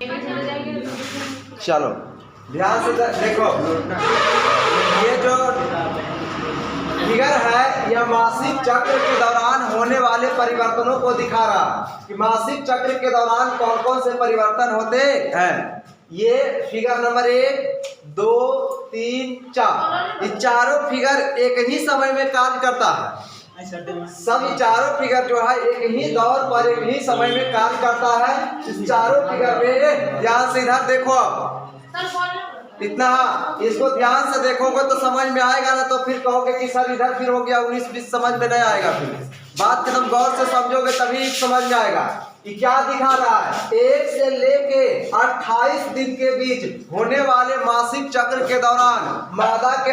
चलो ध्यान से देखो, ये जो फिगर है यह मासिक चक्र के दौरान होने वाले परिवर्तनों को दिखा रहा कि मासिक चक्र के दौरान कौन कौन से परिवर्तन होते हैं। ये फिगर नंबर 1, 2, 3, 4, ये चारों फिगर एक ही समय में कार्य करता है। सब चारों फिगर जो है एक ही दौर पर एक ही समय में कार्य करता है। इस चारों फिगर में ध्यान से इधर देखो, इतना इसको ध्यान से देखोगे तो समझ में आएगा ना, तो फिर कहोगे कि सर इधर फिर हो गया 19-20 समझ में नहीं आएगा। फिर बात एकदम गौर से समझोगे तभी समझ में आएगा कि क्या दिखा रहा है। 1 से लेके 28 दिन के बीच होने वाले मासिक चक्र के दौरान मादा के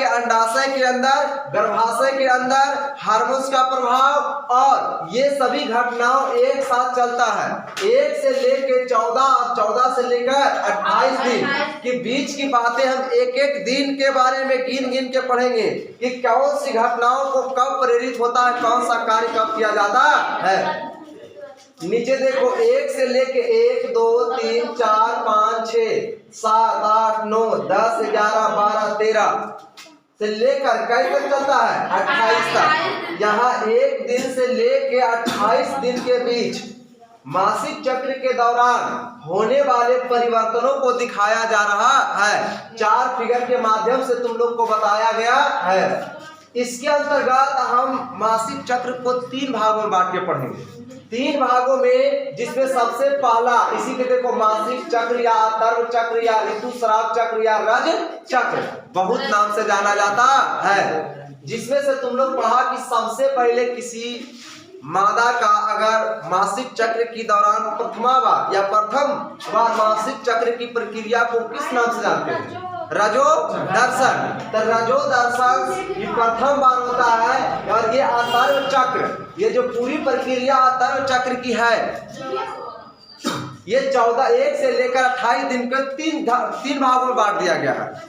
अंडाशय के अंदर, गर्भाशय के अंदर हार्मोन्स का प्रभाव और ये सभी घटनाओं एक साथ चलता है। 1 से लेके 14 और 14 से लेकर 28 दिन के बीच की बातें हम एक एक दिन के बारे में गिन गिन के पढ़ेंगे कि कौन सी घटनाओं को कब प्रेरित होता है, कौन सा कार्य कब किया जाता है। नीचे देखो, 1 से लेके 1, 2, 3, 4, 5, 6, 7, 8, 9, 10, 11, 12, 13 से लेकर कई तक चलता है 28 तक। यहाँ एक दिन से लेके 28 दिन के बीच मासिक चक्र के दौरान होने वाले परिवर्तनों को दिखाया जा रहा है। 4 फिगर के माध्यम से तुम लोग को बताया गया है। इसके अंतर्गत हम मासिक चक्र को 3 भागों में बांट के पढ़ेंगे। 3 भागों में, जिसमें सबसे पहला इसी के देखो मासिक चक्र या अतर्व चक्र या ऋतुस्राव चक्र या रज चक्र बहुत नाम से जाना जाता है। जिसमें से तुम लोग पढ़ा कि सबसे पहले किसी मादा का अगर मासिक चक्र की दौरान प्रथम बार मासिक चक्र की प्रक्रिया को किस नाम से जानते हैं? रजोदर्शन। तो रजोदर्शन ये प्रथम बार होता है। और ये अतर्व चक्र, ये जो पूरी प्रक्रिया अतर्व चक्र की है, ये 1 से लेकर 28 दिन के 3 भागों में बांट दिया गया है।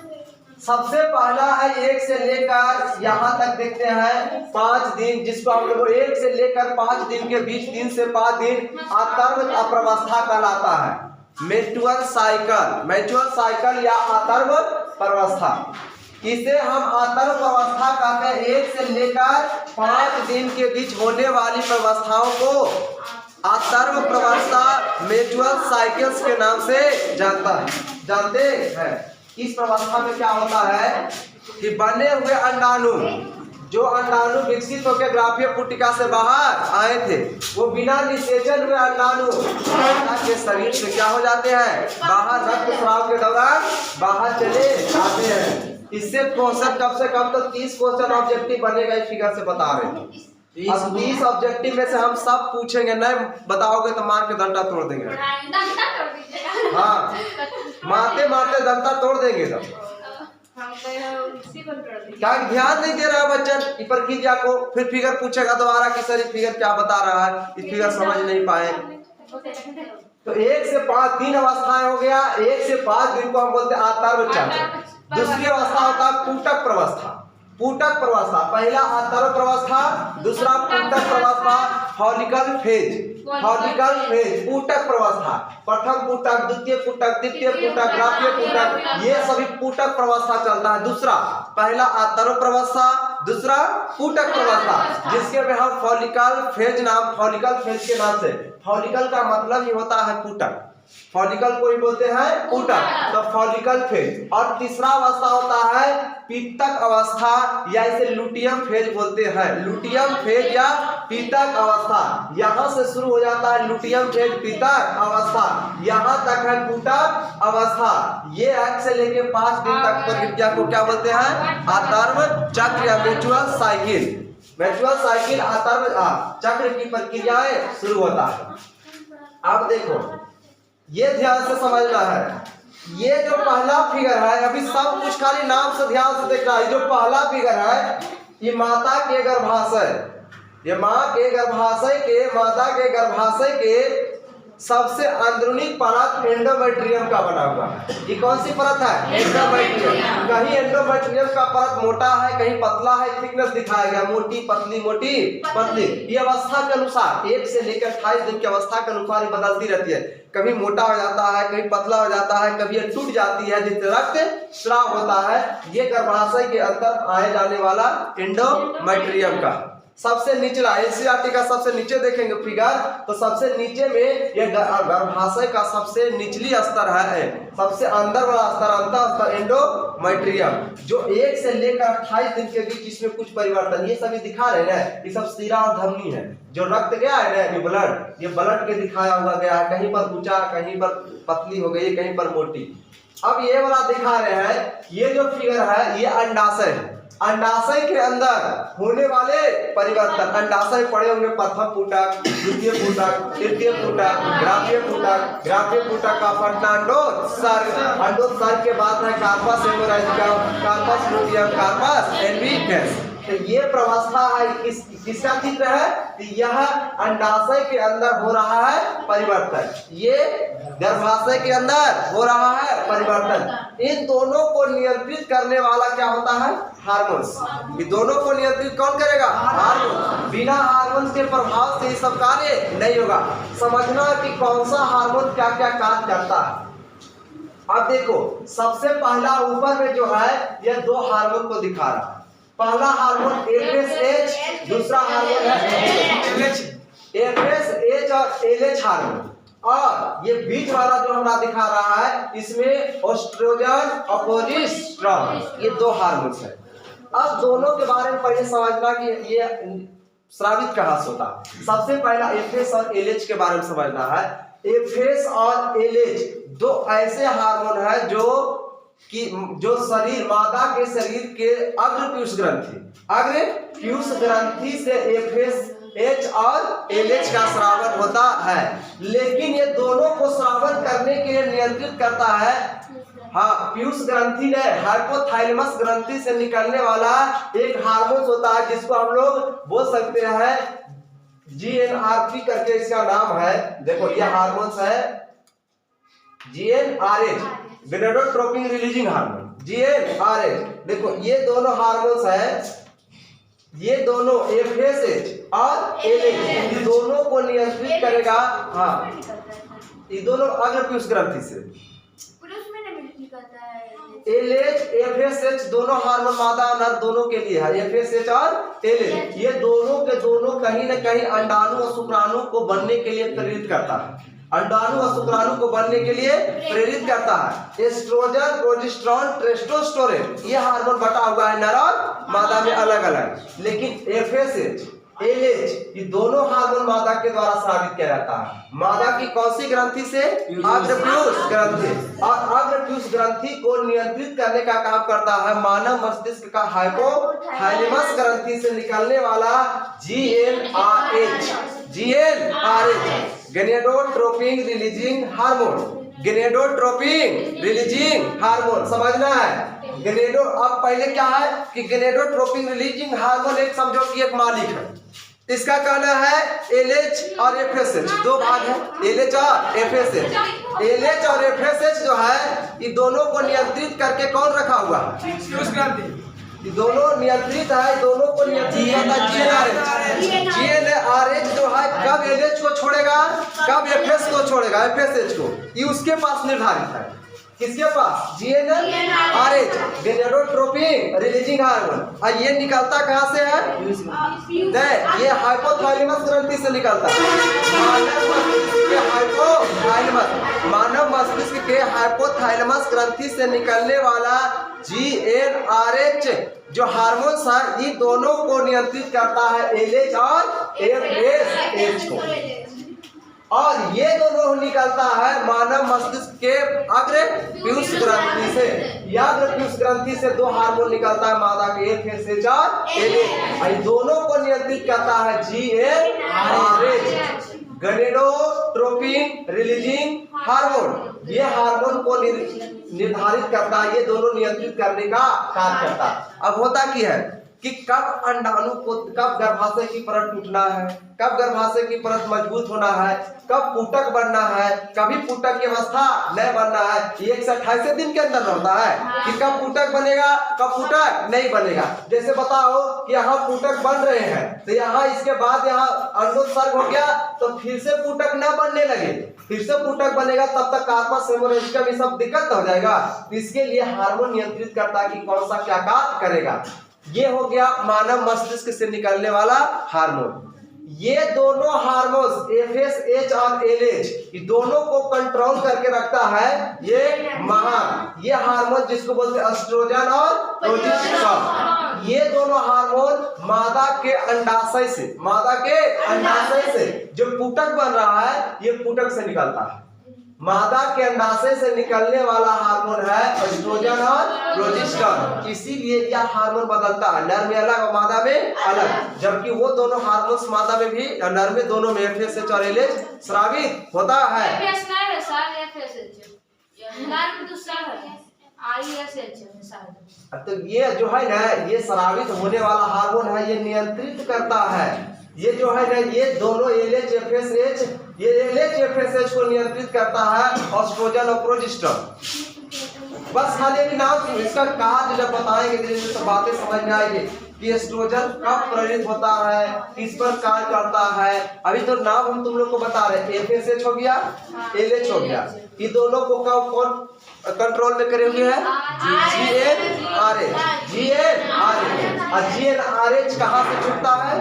सबसे पहला है 1 से लेकर यहाँ तक देखते हैं 5 दिन, जिसको हम लोग 1 से लेकर 5 दिन के बीच 3 से 5 दिन अतर्व अप्रवस्था कहलाता है। मेचुअल साइकिल या अतर्व प्रवस्था, इसे हम अतर्व प्रवस्था कहते हैं। 1 से लेकर 5 दिन के बीच होने वाली प्रवस्थाओं को अतर्व प्रवस्था, मेचुअल साइकिल्स के नाम से जानते हैं। इस प्रवस्था में क्या होता है कि बने हुए अंडाणु, जो अंडाणु विकसित होकर ग्राफीय पुटिका से बाहर आए थे, वो बिना निषेचन हुए अंडाणु मादा के शरीर से क्या हो जाते हैं, बाहर रक्त स्राव के दौरान बाहर चले जाते हैं। इससे क्वेश्चन कम से कम तो 30 क्वेश्चन ऑब्जेक्टिव बनेगा। इस फिगर से बता रहे हैं। अब 30 ऑब्जेक्टिव में से हम सब पूछेंगे, नहीं बताओगे तो मार के डंडा तोड़ देंगे। हाँ, मारते डंडा तोड़ देंगे। तो क्या ध्यान नहीं दे रहा है बच्चन प्रक्रिया को? फिर फिगर पूछेगा दोबारा कि सर फिगर क्या बता रहा है, ये फिगर समझ नहीं पाए। तो 1 से 5 3 अवस्थाएं हो गया। 1 से 5 दिन को हम बोलते हैं अतर्व चक्र। दूसरी अवस्था होता है पूटक प्रवस्था। पहला अतर्व प्रवस्था, दूसरा पूटक प्रवस्था, फॉलिकल फेज। पूटक प्रवस्था, प्रथम पूटक, द्वितीय पूटक, तृतीय पूटक, ग्राफीय पूटक, ये सभी पूटक प्रवस्था चलता है। दूसरा, पहला अतर्व प्रवस्था, दूसरा पूटक प्रवस्था, जिसके में हम फॉलिकल फेज के नाम से, फॉलिकल का मतलब ही होता है पूटक, फॉलिकल को ही बोलते हैं पूटक, तो फॉलिकल फेज। और तीसरा अवस्था होता है पीतक अवस्था, या इसे लुटियम फेज बोलते हैं। लुटियम फेज या पीतक अवस्था, यहाँ से शुरू हो जाता है लुटियम फेज, पीतक अवस्था, यहाँ तक है पूटक अवस्था। ये 1 से लेके 5 दिन तक प्रक्रिया को क्या बोलते हैं? अतर्व चक्र या मेचुअल साइकिल अतर्व चक्र की प्रक्रियाएं शुरू होता है। अब देखो, ये ध्यान से समझना है। ये जो पहला फिगर है, अभी सब कुछ खाली नाम से ध्यान से देखना है। जो पहला फिगर है, ये माता के गर्भाशय, ये मादा के गर्भाशय के सबसे अंदरूनी परत एंडोमेट्रियम का बना हुआ है। ये कौन सी परत है? एंडोमेट्रियम। कहीं एंडोमेट्रियम का परत मोटा है, कहीं पतला है, थिकनेस दिखाया गया, मोटी पतली मोटी पतली। ये अवस्था के अनुसार 1 से लेकर 28 दिन की अवस्था के अनुसार ये बदलती रहती है। कभी मोटा हो जाता है, कभी पतला हो जाता है, कभी ये टूट जाती है जिससे रक्त स्राव होता है। ये गर्भाशय के अंदर आए जाने वाला एंडोमेट्रियम का सबसे निचला, एनसीईआरटी का सबसे नीचे देखेंगे फिगर, तो सबसे नीचे में यह गर्भाशय का सबसे निचली स्तर है, सबसे अंदर वाला स्तर, अंतर स्तर एंडोमेट्रियम, जो 1 से लेकर 28 दिन के बीच इसमें कुछ परिवर्तन, ये सभी दिखा रहे हैं, ये सब सीरा और धमनी है। जो रक्त गया है ना, ये ब्लड के दिखाया हुआ गया है, कहीं पर ऊंचा, कहीं पर पतली हो गई, कहीं पर मोटी। अब ये वाला दिखा रहे हैं, ये जो फिगर है ये अंडाशय है। अंडाशय के अंदर होने वाले परिवर्तन, अंडाशय पड़े होंगे प्रथम पुटक, द्वितीय पुटक, तृतीय पुटक, ग्राफीय पुटक, ग्राफीय पुटक का फटना अंडोत्सर्ग, अंडोत्सर्ग के बाद है कार्पस हेमोरैजिकम, कार्पस लुटियम, कार्पस एल्बिगस। तो ये प्रवस्था है, किसका चित्र है? यह अंडाशय के अंदर हो रहा है परिवर्तन, ये गर्भाशय के अंदर हो रहा है परिवर्तन। इन दोनों को नियंत्रित करने वाला क्या होता है? हार्मोन्स। ये दोनों को नियंत्रित कौन करेगा? हार्मोन। बिना हार्मोन के प्रभाव से ये सब कार्य नहीं होगा। समझना कि कौन सा हार्मोन क्या क्या कार्य करता है। अब देखो, सबसे पहला ऊपर में जो है यह 2 हार्मोन को दिखा रहा है। पहला हार्मोन एफएसएच, दूसरा हार्मोन है एफएसएच और एलएच हार्मोन। और ये बीच वाला जो हमरा दिखा रहा है इसमें एस्ट्रोजन और प्रोजेस्टेरोन, ये 2 हार्मोन्स है। अब दोनों के बारे में पहले समझना कि ये स्रावित कहाँ से होता है। सबसे पहला एफएस और एलएच के बारे में समझना है। एफएस और एलएच 2 ऐसे हार्मोन है जो शरीर, मादा के शरीर के अग्रपीयूष ग्रंथि से एफएसएच और एलएच का स्रावन होता है। लेकिन ये दोनों को स्रावन करने के लिए नियंत्रित करता है, हाँ, पीयूष ग्रंथि ने हाइपोथैलेमस ग्रंथि से निकलने वाला एक हार्मोन होता है जिसको हम लोग बोल सकते हैं जीएनआरपी करके इसका नाम है। देखो ये हार्मोन है GnRH, gonadotropin releasing hormone, GnRH. देखो ये दोनों हार्मोन्स है, ये दोनों एफएसएच और एलएच, ये दोनों को नियंत्रित करेगा। हाँ, ये दोनों अग्रपीयूष ग्रंथि से एलएच एफएसएच दोनों हार्मोन मादा और नर दोनों के लिए है। एफएसएच और एलएच ये दोनों के दोनों कहीं न कहीं अंडाणु और शुक्राणु को बनने के लिए प्रेरित करता है, अंडाणु और शुक्राणु को बनने के लिए प्रेरित करता है। एस्ट्रोजन, प्रोजेस्टेरोन, टेस्टोस्टेरोन ये हार्मोन बटा हुआ है नर और मादा में अलग अलग। लेकिन एफएसएच, एलएच ये दोनों हार्मोन मादा के द्वारा स्रावित किया जाता है। मादा की कौन सी ग्रंथि से? अग्रपीयूष ग्रंथि। और अग्रपीयूष ग्रंथि को नियंत्रित करने का काम करता है मानव मस्तिष्क का हाइपोथैलेमस ग्रंथि से निकलने वाला GnRH, gonadotropin releasing hormone, gonadotropin releasing hormone समझना है। गोनेडो, अब पहले क्या है कि गोनेडोट्रोपिन रिलीजिंग हार्मोन एक समझो कि एक मालिक है, इसका कहना है एलएच और एफएसएच 2 भाग है, एलएच और एफएसएच। एलएच और एफएसएच जो है ये दोनों को नियंत्रित करके कौन रखा हुआ है? ये दोनों नियंत्रित है, दोनों को नियंत्रित करता है जीएनआरएच जो है कब एलएच को छोड़ेगा, कब एफएस को छोड़ेगा, एफएसएच को, ये उसके पास निर्धारित है। किसके पास? GnRH, gonadotropin releasing hormone. और ये निकलता कहाँ से है? नहीं, ये हाइपोथैलेमस ग्रंथि से निकलता है। मानव मस्तिष्क के हाइपोथैलेमस ग्रंथि से निकलने वाला जीएनआरएच जो हार्मोन है ये दोनों को नियंत्रित करता है, एलएच और एफएसएच को। और ये दोनों निकलता है मानव मस्तिष्क के अग्रपीयूष ग्रंथि से। यह अग्रपीयूष ग्रंथि से 2 हार्मोन निकलता है मादा के, एफएसएच और एलएच। दोनों को नियंत्रित करता है जीएनआरएच, गोनेडोट्रोपिन रिलीजिंग हार्मोन। ये हार्मोन को निर्धारित करता है, ये दोनों नियंत्रित करने का कार्य करता है। अब होता क्या है कि कब अंडाणु को, कब गर्भाशय की परत टूटना है, कब गर्भाशय की परत मजबूत होना है, कब पुटक बनना है, कभी पुटक की अवस्था नहीं बनना है। 1 से 28 दिन के अंदर होता है कि कब पुटक बनेगा, कब पुटक नहीं बनेगा। जैसे बताओ कि यहाँ पुटक बन रहे हैं, तो यहाँ इसके बाद यहाँ अंडोत्सर्ग हो गया, तो फिर से पुटक न बनने लगे, फिर से पुटक बनेगा, तब तक कार्पस हेमोरेजिका में सब दिक्कत हो जाएगा। इसके लिए हार्मोन नियंत्रित करता है कि कौन सा क्या कार्य करेगा। ये हो गया मानव मस्तिष्क से निकलने वाला हार्मोन। ये दोनों हार्मोन्स FSH और LH, ये दोनों को कंट्रोल करके रखता है ये हार्मोन जिसको बोलते हैं एस्ट्रोजन और प्रोजेस्टेरोन। ये दोनों हार्मोन मादा के अंडाशय से जो पुटक बन रहा है, ये पुटक से निकलता है। मादा के अंडाशय से निकलने वाला हार्मोन है एस्ट्रोजन और प्रोजेस्टेरोन। इसीलिए यह हार्मोन बदलता है, नर में अलग और मादा में अलग, जबकि वो दोनों हार्मोन्स मादा में भी और नर में दोनों में FSH और LH स्रावित होता है। तो ये जो है ना, ये स्रावित होने वाला हार्मोन है, ये नियंत्रित करता है। ये जो है ना, ये दोनों LH FSH, ये LH FSH को नियंत्रित करता है एस्ट्रोजन और प्रोजेस्टेरोन। बस खाली अभी नाम इसका कार्य जब बताएंगे तो बातें समझ में आएगी कि एस्ट्रोजन कब प्रेरित होता है, किस पर कार्य करता है। अभी तो नाम हम तुम लोग को बता रहे हैं, FSH हो गया, LH हो गया, ये दोनों को कौन कंट्रोल में करे हुए है? GnRH। और GnRH कहाँ से छूटता है?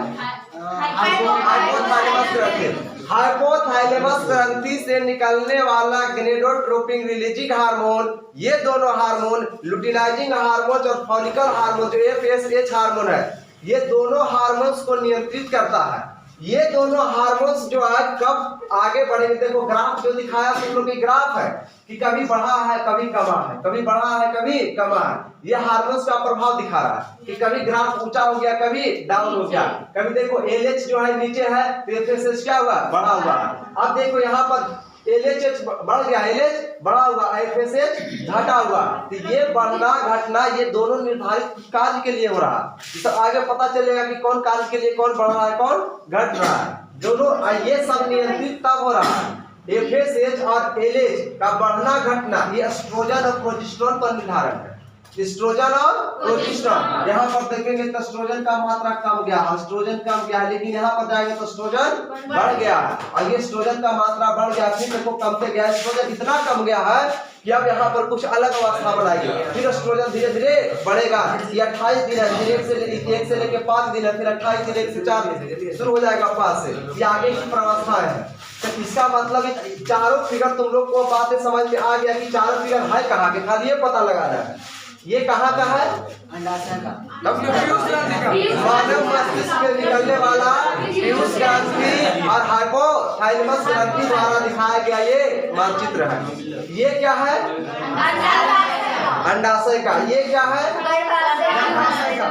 हाइपोथैलेमस ग्रंथि से निकलने वाला गोनेडोट्रोपिन रिलीजिंग हार्मोन, ये दोनों हार्मोन लुटिनाइजिंग हार्मोन और फॉलिकल हार्मोन जो FSH हार्मोन है, ये दोनों हार्मोन्स को नियंत्रित करता है। ये दोनों हार्मोन्स जो है कब आगे बढ़ेंगे, देखो ग्राफ जो दिखाया तुम लोग की ग्राफ है कि कभी बढ़ा है कभी कमा है, कभी बढ़ा है कभी कमा है। ये हार्मोन्स का प्रभाव दिखा रहा है कि कभी ग्राफ ऊंचा हो गया कभी डाउन हो गया। कभी देखो LH जो है नीचे है तो FSH क्या हुआ, बढ़ा हुआ। अब देखो यहाँ पर LH बढ़ गया, LH बढ़ा हुआ, FSH घटा हुआ। तो ये बढ़ना घटना ये दोनों निर्धारित कार्य के लिए हो रहा है। तो आगे पता चलेगा कि कौन कार्य के लिए कौन बढ़ रहा है कौन घट रहा है। दोनों ये सब नियंत्रित तब हो रहा है। FSH और LH का बढ़ना घटना ये एस्ट्रोजन और प्रोजेस्टेरोन पर निर्धारण है। एस्ट्रोजन और प्रोजेस्टेरोन, यहाँ पर देखेंगे तो एस्ट्रोजन का मात्रा कम गया, एस्ट्रोजन कम गया, लेकिन यहाँ पर जाएंगे तो एस्ट्रोजन बढ़ गया और ये एस्ट्रोजन का मात्रा बढ़ गया, फिर देखो कम से गया, एस्ट्रोजन इतना कम गया है कि अब यहाँ पर कुछ अलग अवस्था बनाएगी। फिर एस्ट्रोजन धीरे धीरे बढ़ेगा। ये 28 दिन है, 1 से लेके 5 दिन है, फिर 28 दिन 1 से 4 दिन शुरू हो जाएगा 5 से, ये आगे की प्रावस्था है। तो इसका मतलब चारों फिगर तुम लोग को बातें समझ में आ गया कि चारों फिगर है कहाँ के, खाली ये पता लगाना है ये कहाँ का है, अंडाशय का, मानव मस्तिष्क में निकलने वाला पीयूष ग्रंथि और हाइपोथैलेमस ग्रंथि द्वारा दिखाया गया ये मानचित्र है। ये क्या है, अंडाशय का। ये क्या है,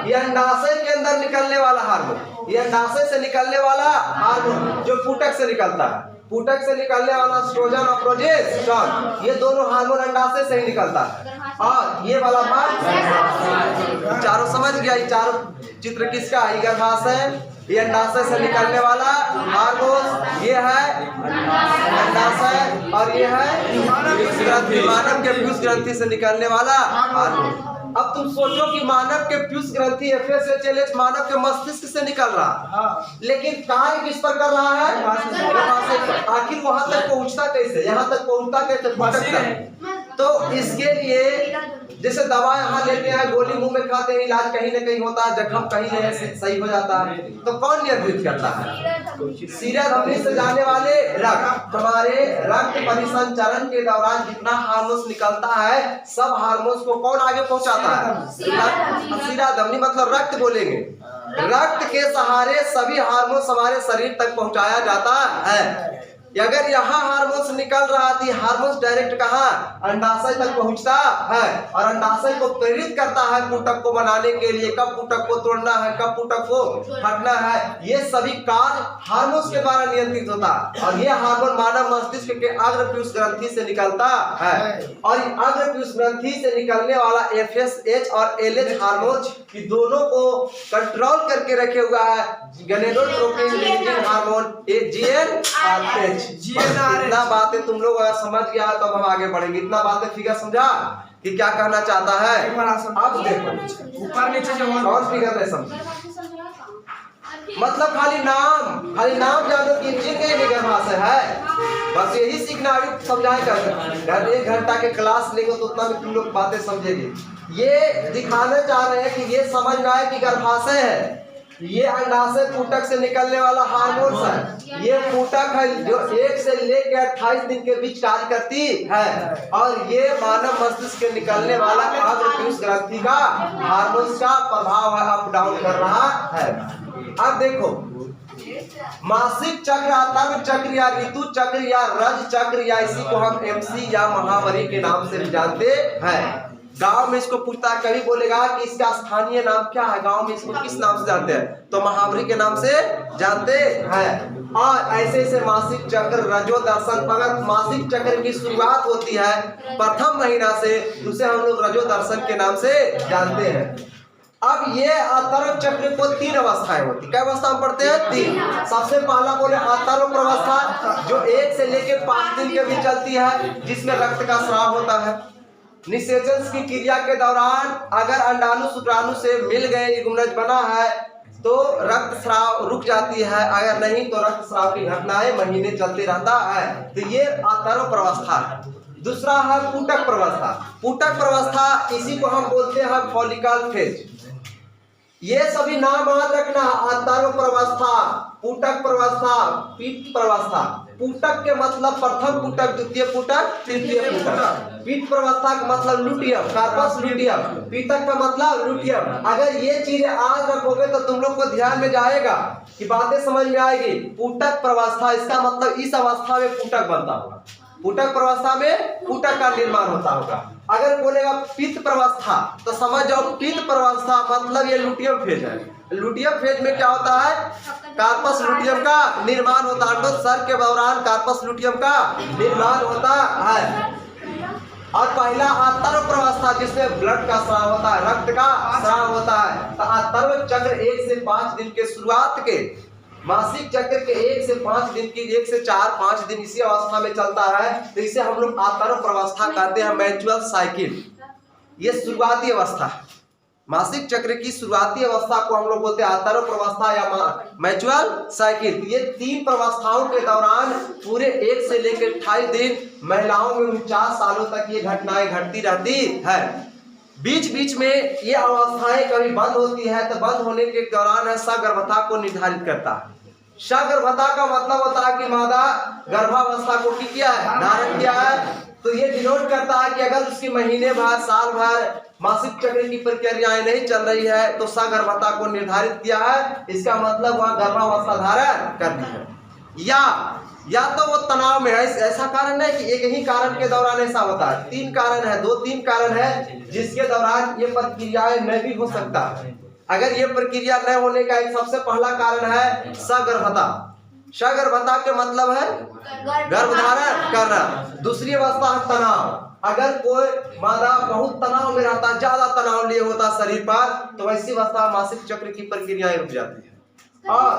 ये अंडाशय के अंदर निकलने वाला हार्मोन, ये अंडाशय से निकलने वाला हार्मोन जो पुटक से निकलता है। पुटक से निकलने वाला एस्ट्रोजन और प्रोजेस्टेरोन, ये दोनों हार्मोन अंडाशय से ही निकलता है। और ये वाला बात चारों समझ गया, ये चारों चित्र किसका है, गर्भाशय, ये अंडाशय से निकलने वाला हार्मोन, ये है अंडाशय और ये है मानव के पीयूष ग्रंथि से निकलने वाला हार्मोन। अब तुम सोचो कि मानव के पीयूष ग्रंथि FSH LH मानव के मस्तिष्क से निकल रहा है, लेकिन कार्य किस पर कर रहा है, आखिर वहां तक पहुंचता कैसे, यहाँ तक पहुंचता कैसे, तो इसके लिए जैसे दवा यहाँ लेते हैं, गोली मुंह में खाते हैं, इलाज कहीं ना कहीं होता है, जख्म कहीं ना सही हो जाता है, तो कौन नियंत्रित करता है, सीधा धमनी से जाने वाले रक्त, हमारे रक्त परिसंचरण के दौरान जितना हार्मोन्स निकलता है सब हार्मोन्स को कौन आगे पहुंचाता है, सीधा धमनी, मतलब रक्त बोलेंगे। रक्त के सहारे सभी हार्मोन्स हमारे शरीर तक पहुंचाया जाता है। अगर यहाँ हार्मोन्स निकल रहा थी, हार्मोन्स डायरेक्ट कहाँ अंडाशय तक पहुंचता है और अंडाशय को प्रेरित करता है पुटक को बनाने के लिए, कब पुटक को तोड़ना है, कब पुटक को हटना है, ये सभी कार्य हार्मोन्स के द्वारा नियंत्रित होता है। और ये हार्मोन मानव मस्तिष्क के अग्रपीयूष ग्रंथि से निकलता है और अग्रपीयूष ग्रंथि से निकलने वाला FSH और LH हार्मोन की दोनों को कंट्रोल करके रखे हुआ है गनेडोट्रोपिन लिंकिंग हार्मोन GnRH। इतना बातें तुम लोग अगर समझ गया तो हम आगे बढ़ेंगे। इतना बातें फिगर समझा कि क्या कहना चाहता है। अब देखो ऊपर नीचे जो कौन फिगर में समझ, मतलब खाली नाम जानो कि इंजन के लिए गर्भाशय है, बस यही सीखना अभी समझाए कर 1 घंटा के क्लास लेंगे तो उतना में तुम लोग बातें समझेंगे। ये दिखाना चाह रहे हैं कि ये समझ में आए कि गर्भाशय है, ये अंडाशय पुटक से निकलने वाला हार्मोन है, ये पुटक है जो 1 से लेकर 28 दिन के बीच कार्य करती है और ये मानव मस्तिष्क के निकलने वाला अग्रपीयूष ग्रंथि का हार्मोन का प्रभाव है, अप डाउन कर रहा है। अब देखो मासिक चक्र, आतंक चक्र या ऋतु चक्र या रज चक्र या इसी को हम MC या महावरी के नाम से भी जानते हैं। गांव में इसको पूछता है, कभी बोलेगा कि इसका स्थानीय नाम क्या है, गांव में इसको किस नाम से जानते हैं, तो महावरी के नाम से जानते हैं। और ऐसे ऐसे मासिक चक्र रजो दर्शन, अगर मासिक चक्र की शुरुआत होती है प्रथम महीना से, उसे हम लोग रजो दर्शन के नाम से जानते हैं। अब ये आतर्व चक्र को 3 अवस्थाएं होती, क्या अवस्था हम पढ़ते हैं 3। सबसे पहला बोले आतर्व प्रवस्था जो 1 से लेकर 5 दिन के बीच चलती है, जिसमें रक्त का स्राव होता है। निषेचन की क्रिया के दौरान अगर अंडाणु शुक्राणु से मिल गए, युग्मनज बना है तो रक्त स्राव रुक जाती है, अगर नहीं तो रक्त स्राव की घटनाएं महीने चलते रहता है। तो ये आतर्व प्रवस्था है। दूसरा है पुटक प्रवस्था। पुटक प्रवस्था इसी को हम बोलते हैं फॉलिकल फेज। ये सभी नाम याद रखना, आतर्व प्रवस्था, पुटक प्रवस्था, पीत प्रवस्था। पुटक के मतलब प्रथम पुटक, द्वितीय पुटक, तृतीय पुटक। पीत प्रवस्था का मतलब लुटियम, कार्पस लुटियम। पीतक का मतलब लुटियम। अगर ये चीजें आज रखोगे तो तुम लोग को ध्यान में जाएगा कि बातें समझ में आएगी। पुटक प्रवस्था इसका मतलब इस अवस्था में पुटक बनता होगा, पुटक प्रवस्था में पुटक का निर्माण होता होगा। अगर बोलेगा पित्त प्रवस्था तो समझ जाओ पित्त प्रवस्था मतलब ये लुटियम फेज है। लुटियम फेज में क्या होता है, कार्पस लुटियम का निर्माण होता है, अंडोत्सर्ग के दौरान कार्पस लुटियम का निर्माण होता है। और पहला आतर्व प्रवस्था जिसमें ब्लड का स्राव होता है, रक्त का स्राव होता है। तो आतर्व चक्र 1 से 5 दिन के शुरुआत के, मासिक चक्र के 1 से 5 दिन की, 1 से 4-5 दिन इसी अवस्था में चलता है, तो इसे हम लोग आतर्व प्रवस्था कहते हैं, मैचुअल साइकिल। ये शुरुआती अवस्था है, मासिक चक्र की शुरुआती अवस्था को हम लोग बोलते हैं आतर्व प्रवस्था या मैचुअल साइकिल। ये 3 प्रवस्थाओं के दौरान पूरे 1 से लेकर 28 दिन महिलाओं में 49 सालों तक ये घटनाएं घटती रहती है। बीच बीच में ये अवस्थाएं कभी बंद होती है, तो बंद होने के दौरान है सगर्भता को निर्धारित करता है। सगर्भता का मतलब होता है कि मादा गर्भावस्था को किया है, धारण किया है। तो ये डिनोट करता है कि अगर उसकी महीने भर, साल भर मासिक चक्र की प्रक्रियाएं नहीं चल रही है तो सगर्भता को निर्धारित किया है, इसका मतलब वह गर्भावस्था धारण करती है। या तो वो तनाव में है, ऐसा कारण है कि एक ही कारण के दौरान ऐसा होता है। 3 कारण है, 2-3 कारण है जिसके दौरान ये प्रक्रियाएं नहीं भी हो सकता है। अगर ये प्रक्रिया न होने का एक सबसे पहला कारण है सगर्भता। सगर्भता के मतलब है गर्भधारण करना। दूसरी अवस्था है तनाव। अगर कोई मादा बहुत तनाव में रहता है, ज्यादा तनाव लिए होता शरीर पर, तो वैसी अवस्था मासिक चक्र की प्रक्रियाएं रुक जाती है। और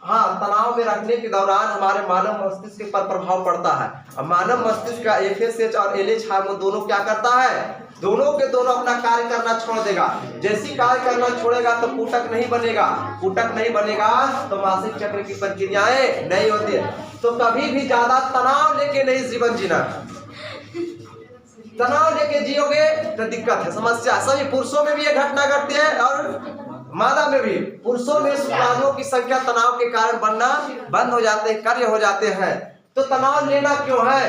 हाँ, तनाव में रखने के दौरान हमारे मानव मस्तिष्क पर प्रभाव पड़ता है। अब मानव मस्तिष्क का FSH और LH हार्मोन दोनों क्या करता है, दोनों के दोनों अपना कार्य करना छोड़ देगा। जैसी कार्य करना छोड़ेगा तो पुटक नहीं बनेगा, पुटक नहीं बनेगा तो मासिक चक्र की प्रक्रियाएं नहीं होती है। तो कभी भी ज्यादा तनाव लेके नहीं जीवन जीना। तनाव लेके जियोगे तो दिक्कत है, समस्या। सभी पुरुषों में भी ये घटना घटती है और मादा में भी। पुरुषों में शुक्राणुओं की संख्या तनाव के कारण बनना बंद हो जाते हैं, कार्य हो जाते हैं। तो तनाव लेना क्यों है,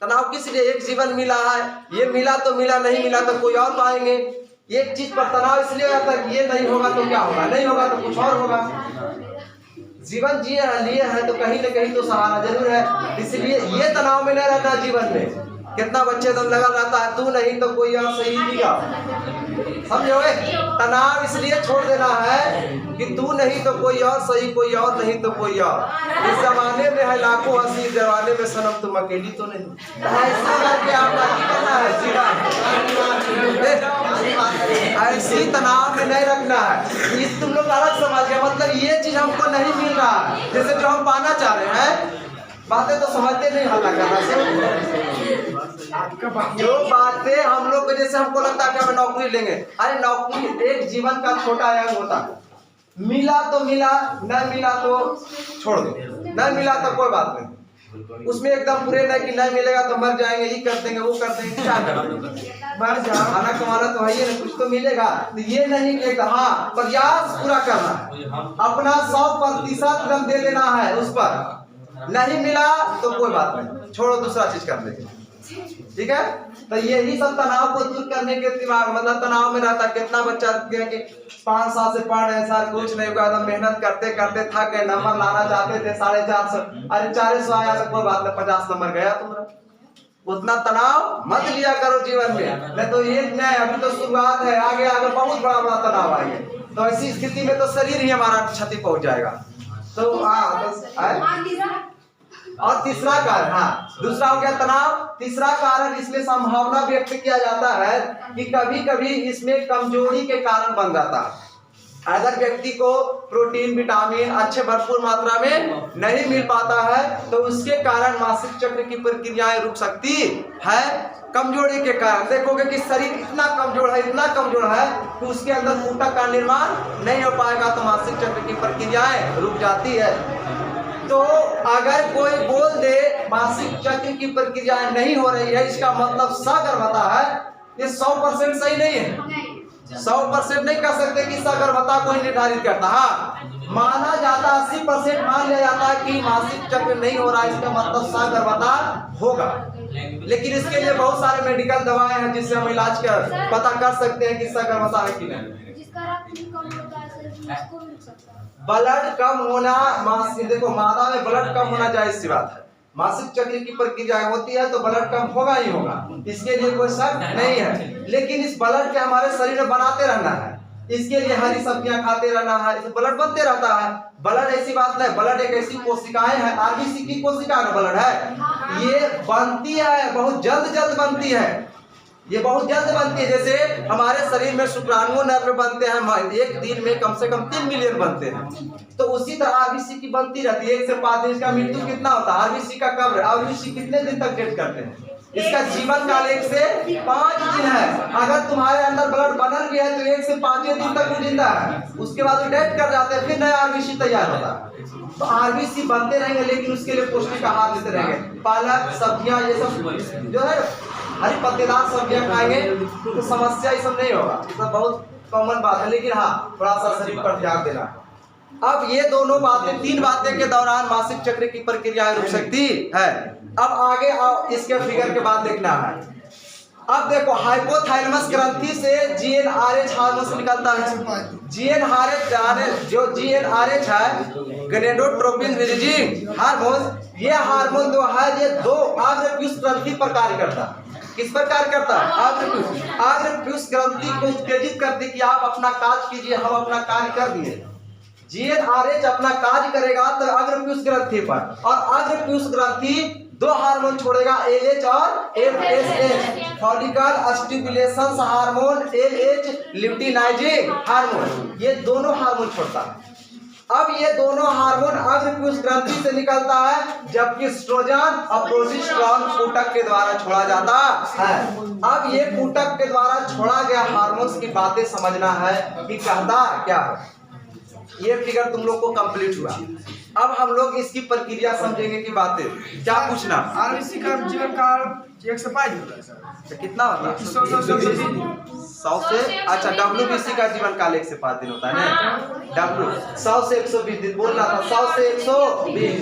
तनाव किस लिए, एक जीवन मिला है, ये मिला तो मिला, नहीं मिला तो कोई और पाएंगे। एक चीज पर तनाव इसलिए आता है कि ये नहीं होगा तो क्या होगा, नहीं होगा तो कुछ और होगा। जीवन जिए लिए हैं तो कहीं न कहीं तो सहारा जरूर है। इसलिए ये तनाव में नहीं रहना जीवन में। कितना बच्चे दम लगा रहता है, तू नहीं तो कोई और सही लिया, समझोगे? तनाव इसलिए छोड़ देना है कि तू नहीं तो कोई और सही, कोई और नहीं तो कोई और। इस जमाने में है लाखों हंसी, इस जमाने में सनम तुम अकेली तो नहीं। ऐसा करके आपका करना है जीवन, ऐसी तनाव में नहीं रखना है। इस तुम लोग अलग समझ गए, मतलब ये चीज हमको नहीं मिल रहा है, जैसे जो हम पाना चाह रहे हैं। बातें तो समझते नहीं, हल्ला करना से जो बातें हम लोग को, जैसे हमको लगता है कि हमें नौकरी लेंगे, अरे नौकरी एक जीवन का छोटा अंग होता है। मिला तो मिला, न मिला तो छोड़ दो, न मिला तो कोई बात नहीं। उसमें एकदम पूरे नहीं कि नहीं मिलेगा तो मर जाएंगे, ये कर देंगे वो कर देंगे, क्या करेंगे? मर जाओ, खाना कमाना तो है ही ना, कुछ तो मिलेगा। तो ये नहीं कि हाँ प्रयास पूरा करना है, अपना 100% दम दे देना है उस पर। नहीं मिला तो कोई बात नहीं, छोड़ो, दूसरा चीज कर लेंगे, ठीक है? तो यही सब तनाव को दूर करने के दिमाग, मतलब तनाव में रहता है। कितना बच्चा कि 5 साल से पढ़ रहे, सर कुछ नहीं हुआ, एकदम मेहनत करते करते थक गए, नंबर लाना चाहते थे 450, अरे 400 आया तो कोई बात नहीं, 50 नंबर गया तुम्हारा। उतना तनाव मत लिया करो जीवन में, नहीं तो ये नहीं, अभी तो शुरुआत है, आगे आगे बहुत बड़ा बड़ा तनाव आएंगे। तो ऐसी स्थिति में तो शरीर ही हमारा क्षति पहुंच जाएगा। तो और तीसरा कारण, हाँ दूसरा हो गया तनाव। तीसरा कारण इसमें संभावना व्यक्त किया जाता है कि कभी कभी इसमें कमजोरी के कारण बन जाता है। अगर व्यक्ति को प्रोटीन विटामिन अच्छे भरपूर मात्रा में नहीं मिल पाता है तो उसके कारण मासिक चक्र की प्रक्रियाएं रुक सकती है। कमजोरी के कारण देखोगे कि शरीर इतना कमजोर है, इतना कमजोर है कि उसके अंदर ऊतक का निर्माण नहीं हो पाएगा, तो मासिक चक्र की प्रक्रियाएं रुक जाती है। तो अगर कोई बोल दे मासिक चक्र की प्रक्रियाएं नहीं हो रही है, इसका मतलब सगर्भता है, ये 100% सही नहीं है। 100% नहीं कह सकते कि सगर्भता कोई निर्धारित करता। हाँ माना जाता 80% मान लिया जाता है कि मासिक चक्र नहीं हो रहा है, इसका मतलब सगर्भता होगा। लेकिन इसके लिए बहुत सारे मेडिकल दवाएं हैं जिससे हम इलाज कर पता कर सकते हैं कि सगर्भता है कि नहीं। ब्लड कम होना, देखो मादा में ब्लड कम होना जायज सी बात है। मासिक चक्र की प्रक्रिया होती है तो ब्लड कम होगा ही होगा, इसके लिए कोई शक नहीं है। लेकिन इस ब्लड के हमारे शरीर में बनाते रहना है, इसके लिए हरी सब्जियां खाते रहना है, इस ब्लड बनते रहता है। ब्लड ऐसी बात नहीं, ब्लड एक ऐसी कोशिकाएं है, आरबीसी की कोशिका का ब्लड है, ये बनती है, बहुत जल्द बनती है, ये बहुत जल्द बनती है। जैसे हमारे शरीर में शुक्राणु नर्व बनते हैं, एक दिन में कम से कम 3 मिलियन बनते हैं, तो उसी तरह आरबीसी की बनती रहती है। 1 से 5 दिन का मृत्यु कितना होता है? आरबीसी का कब है? आरबीसी कितने दिन तक डेथ करते हैं? इसका जीवन काल 1 से 5 दिन है। अगर तुम्हारे अंदर ब्लड बनल भी है तो 1 से 5 दिन तक वो जिंदा है, उसके बाद वो डेथ कर जाते हैं, फिर नया आरबीसी तैयार होता है। तो आरबीसी बनते रहेंगे, लेकिन उसके लिए पौष्टिक आहार देते रहेंगे, पालक सब्जियां, ये सब जो है हरी पत्तेदार सब्जियां खाएंगे तो समस्या ये सब नहीं होगा। ये सब बहुत कॉमन बात है, लेकिन हाँ थोड़ा सा शरीर पर ध्यान देना है। अब ये दोनों बातें, 3 बातें के दौरान मासिक चक्र की प्रक्रियाएं रुक सकती है। अब आगे आओ, इसके फिगर के बाद देखना है। अब देखो हाइपोथैलेमस ग्रंथि से जीएनआरएच हार्मोन निकलता है। जीएनआरएच है गोनेडोट्रोपिन रिलीजिंग हार्मोन। ये हार्मोन जो है ये 2 आग्रपीयूष ग्रंथि पर कार्य करता है। किस पर कार्य करता है? आग्रपीयूष ग्रंथि को उत्तेजित करती कि आप अपना कार्य कीजिए, हम अपना कार्य कर दिए। जीएनआरएच अपना कार्य करेगा तो आग्रपीयूष ग्रंथि पर, और आग्रपीयूष ग्रंथि 2 हार्मोन छोड़ेगा, एलएच और FSH, follicle stimulation hormone, LH luteinizing hormone, ये दोनों हार्मोन छोड़ता है। अब ये दोनों हार्मोन आग्रपीयूष ग्रंथि से निकलता है, जबकि एस्ट्रोजन और प्रोजेस्टेरोन ऊतक के द्वारा छोड़ा जाता है। अब ये ऊतक के द्वारा छोड़ा गया हार्मोन्स की बातें समझना है कि कहता क्या है। ये फिगर तुम लोग को कंप्लीट हुआ। अब हम लोग इसकी प्रक्रिया समझेंगे कि बातें क्या पूछना। आरबीसी का जीवन काल 1 से 5 होता है सर, तो कितना होता है? 100 से, अच्छा डब्ल्यूबीसी का जीवन काल 1 से 5 दिन होता है ना। डब्ल्यू 100 से 120 दिन बोल रहा था, 100 से 120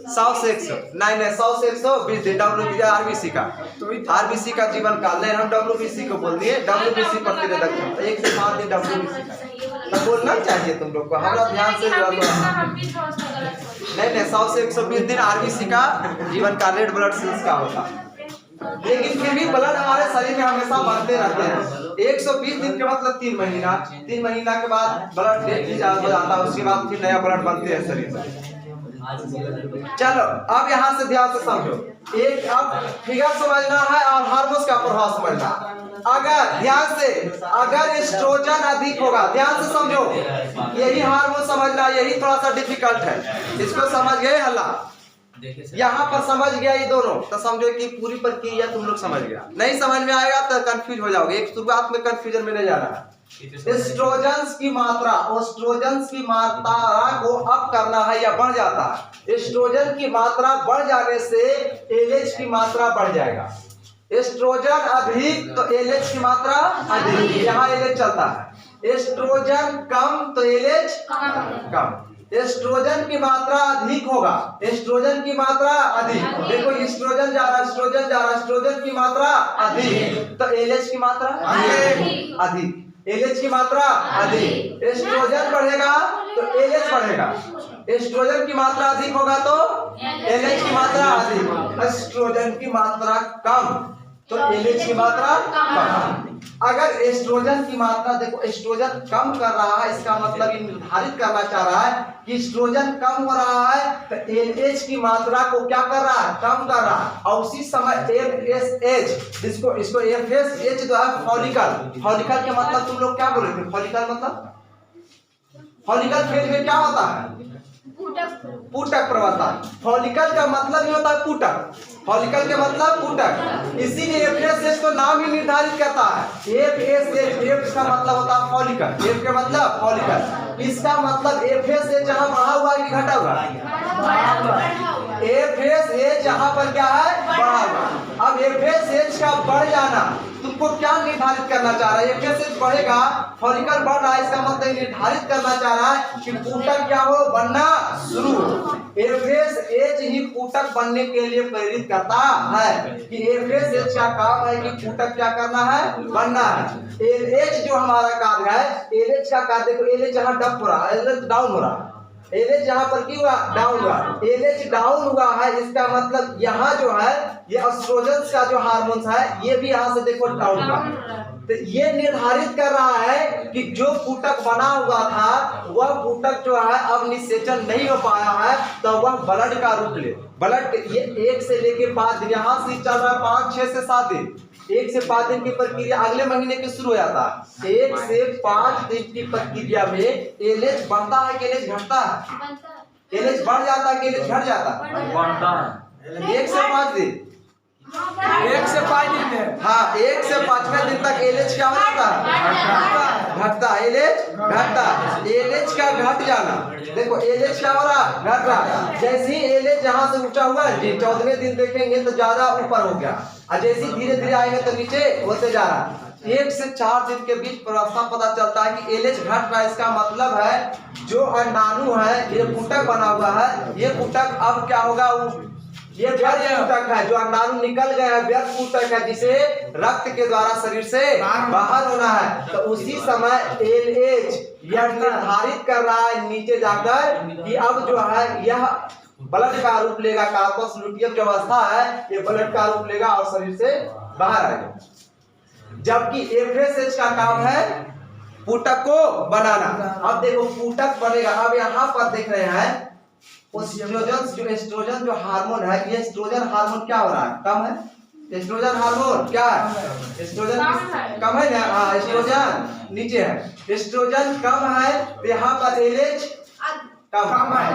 100 से 100 नहीं 100 से 120 दिन डब्ल्यूबीसी आरबीसी का जीवन काल नहीं, हम डब्ल्यूबीसी को बोल दिए। डब्ल्यूबीसी प्रतिरोधक 1 से 5 दिन डब्ल्यूबीसी का। तो बोलना चाहिए तुम लोग को, हमारा ध्यान से नहीं 100 से 120 दिन आरबीसी का जीवन का रेड ब्लड सेल्स का होता, लेकिन फिर भी ब्लड हमारे शरीर में हमेशा बढ़ते रहते हैं। 120 दिन के मतलब 3 महीना के बाद ब्लड डेड हो जाता है, उसके बाद फिर नया ब्लड बनते हैं शरीर में। चलो अब यहाँ से ध्यान से समझो, एक अब फिगर समझना है और हार्मोन्स का प्रभाव समझना। अगर ध्यान से, अगर एस्ट्रोजन अधिक होगा, ध्यान से समझो, यही हार्मोन समझना, यही थोड़ा सा डिफिकल्ट है, इसको समझ गए हल्ला, यहाँ पर समझ गया ये दोनों, तो समझो कि पूरी प्रक्रिया तुम लोग समझ गया। नहीं समझ में आएगा तो कंफ्यूज हो जाओगे, एक शुरुआत में कंफ्यूजन में नहीं जा रहा है। एस्ट्रोजन की मात्रा, एस्ट्रोजन की मात्रा को अप करना है या बढ़ जाता है। एस्ट्रोजन की मात्रा बढ़ जाने से एलएच की मात्रा बढ़ जाएगा। एस्ट्रोजन अधिक तो एलएच की मात्रा अधिक, यहाँ एलएच चलता है। एस्ट्रोजन कम तो एलएच कम। एस्ट्रोजन की मात्रा अधिक होगा, एस्ट्रोजन की मात्रा अधिक, देखो एस्ट्रोजन जा रहा, एस्ट्रोजन जा रहा, एस्ट्रोजन की मात्रा अधिक तो एलएच की मात्रा अधिक, एलएच की मात्रा अधिक। एस्ट्रोजन बढ़ेगा तो एलएच बढ़ेगा, एस्ट्रोजन की मात्रा अधिक होगा तो एलएच की मात्रा अधिक। एस्ट्रोजन की मात्रा कम तो एलएच की मात्रा कम। अगर एस्ट्रोजन की मात्रा, देखो एस्ट्रोजन कम कर रहा है, इसका मतलब ये निर्धारित करना चाह रहा है कि एस्ट्रोजन कम हो रहा है तो एलएच की मात्रा को क्या कर रहा है, कम कर रहा है। और उसी समय एफएसएच, इसको एफएसएच जो है फॉलिकल, फॉलिकल के मतलब तुम लोग क्या बोल रहे थे, फॉलिकल मतलब, फॉलिकल फेज में क्या होता है, पुटक प्रवर्तन। फॉलिकल का मतलब ही होता है पुटक, फॉलिकल के मतलब पुटक, इसीलिए एफएसएच तो नाम ही निर्धारित करता है। एफएसएच, एफ का मतलब होता है फॉलिकल, एफ के मतलब फॉलिकल, इसका मतलब एफएसएच जहां बढ़ा हुआ है कि घटा हुआ है, एफएसएच यहाँ पर क्या है, बढ़ा हुआ। अब एफएसएच का बढ़ जाना तुमको क्या निर्धारित करना चाह रहा है, एफएसएच बढ़ेगा, फॉलिकल बढ़ रहा है, इसका मतलब निर्धारित करना चाह रहा है कि पुटक क्या हो, बनना शुरू हो। एफएसएच ही पुटक बनने के लिए प्रेरित करता है कि एफएसएच का काम है कि पुटक क्या करना है, बनना है। एलएच जो हमारा कार्य है, एलएच का कार्य देखो, एलएच जहाँ डप हो रहा है, एलएच डाउन हो रहा है, एलएच यहाँ पर क्यों हुआ, डाउन हुआ, एलएच डाउन हुआ है, इसका मतलब यहाँ जो है ये एस्ट्रोजन का जो हार्मोन्स है ये भी यहाँ से देखो डाउन हुआ। तो ये निर्धारित कर रहा है कि जो पुटक बना हुआ था वह पुटक जो है अब निषेचन नहीं हो पाया है, तो वह ब्लड का रूप ले, ब्लड ये 1 से लेके 5 दिन, यहाँ से चल रहा है 5, 6 से 7 दिन, 1 से 5 दिन की प्रक्रिया अगले महीने के शुरू हो जाता है। 1 से 5 दिन की प्रक्रिया में एलएच बढ़ता है कि एलएच घटता है, एलएच बढ़ जाता है कि एलएच घट जाता है, 1 से 5 दिन, 1 से 5 दिन में, हाँ 1 से 5वें दिन तक एलएच क्या हो जाता है, घटता, एलएच घटता, एलएच का घट जाना, देखो एलएच क्या हो रहा, घट रहा। जैसे ही एलएच यहाँ से ऊंचा हुआ जी 14वें दिन देखेंगे तो ज्यादा ऊपर हो गया, और जैसे धीरे धीरे आएंगे तो नीचे होते जा रहा। 1 से 4 दिन के बीच रास्ता पता चलता है कि एलएच घट रहा है, इसका मतलब है जो अंडाणु है, ये पुटक बना हुआ है, ये पुटक अब क्या होगा, ये व्यर्थ पुटक है, जो अंडाणु निकल गया है व्यर्थ पुटक है, जिसे रक्त के द्वारा शरीर से बाहर होना है। तो उसी समय एलएच यह निर्धारित कर रहा है नीचे जाकर कि अब जो है यह ब्लड का रूप लेगा, कार्पस लुटियम जो अवस्था है ये ब्लड का रूप लेगा और शरीर से बाहर आएगा। जबकि एफएसएच का काम है पुटक को बनाना। अब देखो पुटक बनेगा, अब यहाँ पर देख रहे हैं एस्ट्रोजन जो हार्मोन है, ये एस्ट्रोजन हार्मोन क्या हो रहा है, कम है। एस्ट्रोजन हार्मोन क्या है, एस्ट्रोजन कम है ना, हाँ एस्ट्रोजन नीचे है, एस्ट्रोजन कम है तो यहाँ पर एलएच कम है,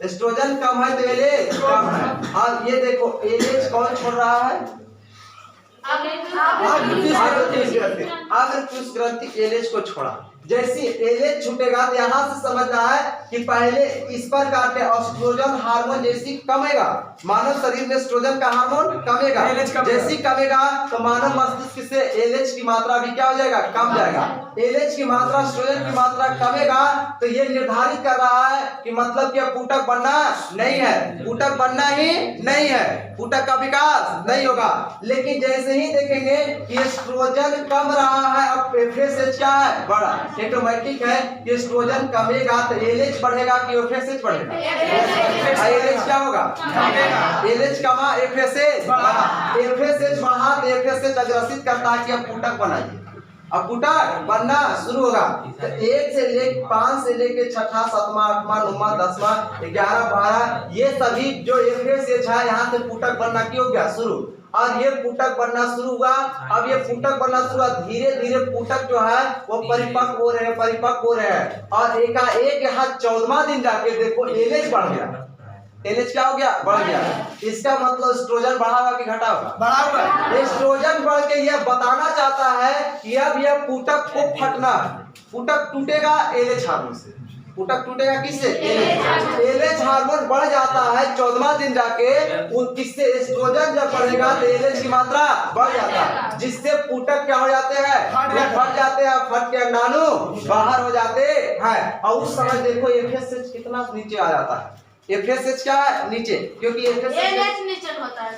एस्ट्रोजन कम है तो एलएच कम है। और ये देखो एलएच कौन छोड़ रहा है, अग्रपुष्प ग्रंथि एलएच को छोड़ा। जैसे एलएच छूटेगा तो यहाँ से समझना है कि पहले इस प्रकार के एस्ट्रोजन हार्मोन जैसी कमेगा, मानव शरीर में एस्ट्रोजन का हार्मोन कमेगा, जैसी कमेगा तो मानव मस्तिष्क से एलएच की मात्रा भी क्या हो जाएगा, कम जाएगा। एलएच की मात्रा, एस्ट्रोजन की मात्रा कमेगा तो ये निर्धारित कर रहा है कि मतलब कि पुटक बनना नहीं है, पुटक बनना ही नहीं है, पुटक का विकास नहीं होगा। लेकिन जैसे ही देखेंगे कि एस्ट्रोजन कम रहा है, अब एफएसएच क्या है, बढ़ा, ऑटोमेटिक है कि एस्ट्रोजन कमेगा तो एलएच बढ़ेगा कि एफएसएच बढ़ेगा? एलएच क्या होगा? एलएच कमा एफएसएच बढ़ा, एफएसएच बढ़ा तो एफएसएच अग्रसित करता है कि अब पुटक बनाइए। अब पुटक बनना शुरू होगा तो 1 से लेकर 5 से लेकर 6ठा 7वां 8वां 9वां 10वां 11 12 ये सभी जो एफएसएच है यहाँ से पुटक बनना क्यों हो गया शुरू, और ये पुटक बनना शुरू हुआ। अब ये पुटक बनना शुरू हुआ, धीरे धीरे पुटक जो है वो परिपक्व हो रहे हैं और एकाएक यहाँ 14वां दिन जाके देखो एलएच बढ़ गया। एलएच क्या हो गया? बढ़ गया। इसका मतलब एस्ट्रोजन बढ़ा हुआ कि घटा हुआ? बढ़ा हुआ। एस्ट्रोजन बढ़ के यह बताना चाहता है कि अब यह पुटक को फटना, पुटक टूटेगा एलएच हार्मोन से। पुटक टूटेगा किससे? एलएच हार्मोन बढ़ जाता है 14वां दिन जाके, किससे? एस्ट्रोजन जब बढ़ेगा तो एलएच की मात्रा बढ़ जाता है, जिससे पुटक क्या हो जाते हैं? फट जाते हैं, फट के अंडाणु बाहर हो जाते हैं। और उस समय देखो एफएसएच कितना नीचे आ जाता है। एफएसएच क्या है? नीचे, क्योंकि एलएच नीचे होता है।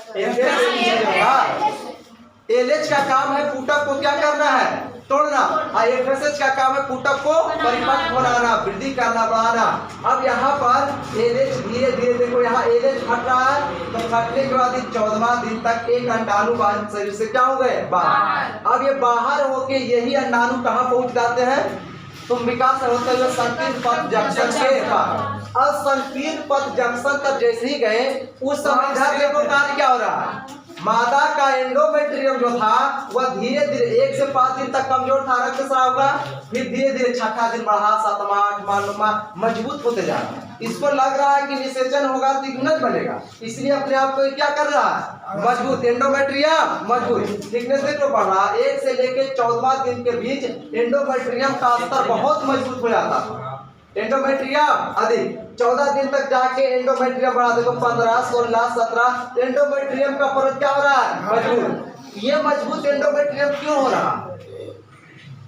एलएच का काम है पुटक को क्या करना है? तोड़ना। और एफएसएच का काम है पुटक को परिपक्व बनाना, वृद्धि करना, बढ़ाना। अब यहाँ पर एलएच धीरे धीरे देखो यहाँ एलएच फट रहा है, तो फटने के बाद 14वां दिन तक एक अंडाणु बाहर शरीर से क्या हो गए? बाहर। अब ये बाहर होके यही अंडाणु कहाँ पहुँच जाते हैं? तुम्बिका से होते हुए संकीर्ण पथ जंक्शन के पास। अब संकीर्ण पथ जंक्शन तक जैसे ही गए उस समय इधर देखो कार्य क्या हो रहा है? मादा का एंडोमेट्रियम जो था वह धीरे धीरे 1 से 5 दिन तक कमजोर था, रक्तस्राव का, फिर धीरे धीरे 6ठा दिन बढ़ा, 7वां 8वां 9वां मजबूत होते जा रहा है। इसको लग रहा है कि निषेचन होगा तो इग्नस बनेगा, इसलिए अपने आप को क्या कर रहा है? मजबूत। एंडोमेट्रियम मजबूत, थिकनेस देखो बढ़ रहा। 1 से लेकर 14वां दिन के बीच एंडोमेट्रियम का स्तर बहुत मजबूत हो जाता है। एंडोमेट्रियम अधिक 14 दिन तक जाके एंडोमेट्रियम बढ़ा, देखो 15 16 17 एंडोमेट्रियम का परत क्या हो रहा है? मजबूत। ये मजबूत एंडोमेट्रियम क्यों हो रहा?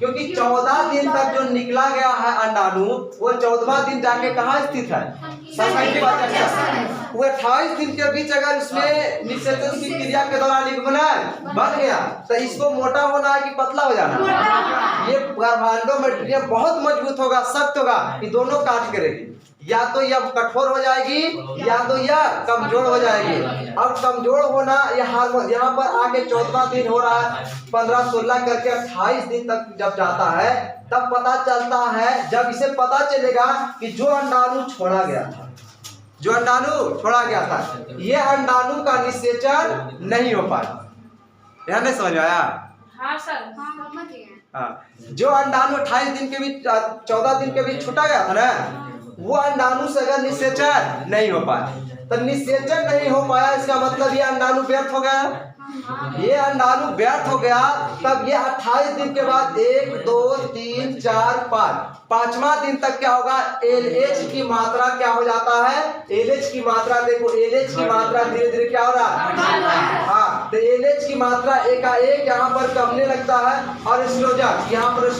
क्योंकि 14 दिन तक जो निकला गया है अंडाणु वो 14वां दिन जाके कहाँ स्थित है? संकीर्ण पथ जंक्शन। वो 28 दिन के बीच अगर उसमें निषेचन की क्रिया के दौरान लिग्मन बन गया तो इसको मोटा होना है कि पतला हो जाना? ये एंडोमेट्रियम बहुत मजबूत होगा, सख्त होगा, ये दोनों कार्य करेगी। या तो यह कठोर हो जाएगी या तो यह कमजोर हो जाएगी। अब कमजोर होना यह हार्मोन यहाँ पर आके 14वां दिन हो रहा है, 15 16 करके 28 दिन तक जब जाता है तब पता चलता है, जब इसे पता चलेगा कि जो अंडाणु छोड़ा गया था, जो अंडाणु छोड़ा गया था, ये अंडाणु का निषेचन नहीं हो पाया। यह नहीं समझ आया? हाँ सर, समझ गए। हाँ, जो अंडाणु 28 दिन के बीच 14 दिन के बीच छूटा गया था ना, वो अंडाणु से अगर निषेचन नहीं हो पाया तो निषेचन नहीं हो पाया, इसका मतलब ये अंडाणु व्यर्थ हो गया। ये अंडाणु व्यर्थ हो गया, तब ये 28 दिन के बाद 1 2 3 4 5 5वां दिन तक क्या होगा? एलएच की मात्रा क्या हो जाता है? एलएच की मात्रा देखो, एलएच की मात्रा धीरे धीरे क्या हो रहा है? हाँ, तो एलएच की मात्रा एकाएक यहाँ पर कमने लगता है और एस्ट्रोजन यहाँ पर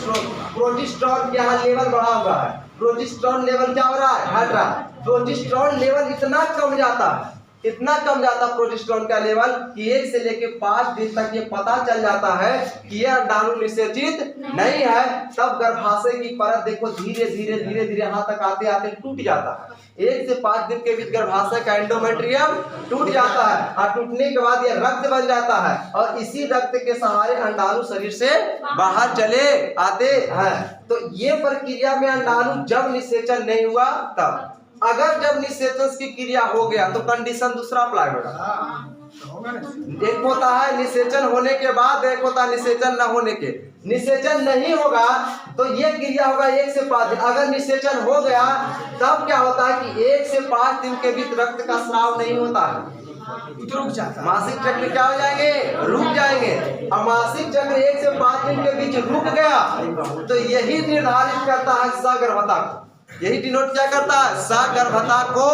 प्रोजेस्टेरोन यहाँ लेवल बढ़ा हुआ है। प्रोजेस्टेरोन लेवल क्या हो रहा है? घट रहा है। प्रोजेस्टेरोन लेवल इतना कम जाता है, इतना कम जाता प्रोजेस्टेरोन का लेवल कि 1 से लेकर 5 दिन तक ये पता चल जाता है कि यह अंडाणु निषेचित नहीं है। तब गर्भाशय की परत देखो धीरे धीरे धीरे धीरे यहाँ तक आते आते टूट जाता है। 1 से 5 दिन के बीच गर्भाशय का एंडोमेट्रियम टूट जाता है और टूटने के बाद यह रक्त बन जाता है और इसी रक्त के सहारे अंडाणु शरीर से बाहर चले आते हैं। तो ये प्रक्रिया में अंडाणु जब निषेचन नहीं हुआ तब, अगर जब निषेचन की क्रिया हो गया तो कंडीशन दूसरा अप्लाई होगा। एक होता है निषेचन होने के बाद, एक होता है निषेचन न होने के। निषेचन नहीं होगा तो ये क्रिया होगा 1 से 5 दिन। अगर निषेचन हो गया तब क्या होता है कि 1 से 5 दिन के बीच रक्त का स्राव नहीं होता है, रुक जाता है। मासिक चक्र क्या हो जाएंगे? रुक जाएंगे। और मासिक चक्र 1 से 5 दिन के बीच रुक गया तो यही निर्धारित करता है सगर्भता को। यही डिनोट क्या करता है? सगर्भता को,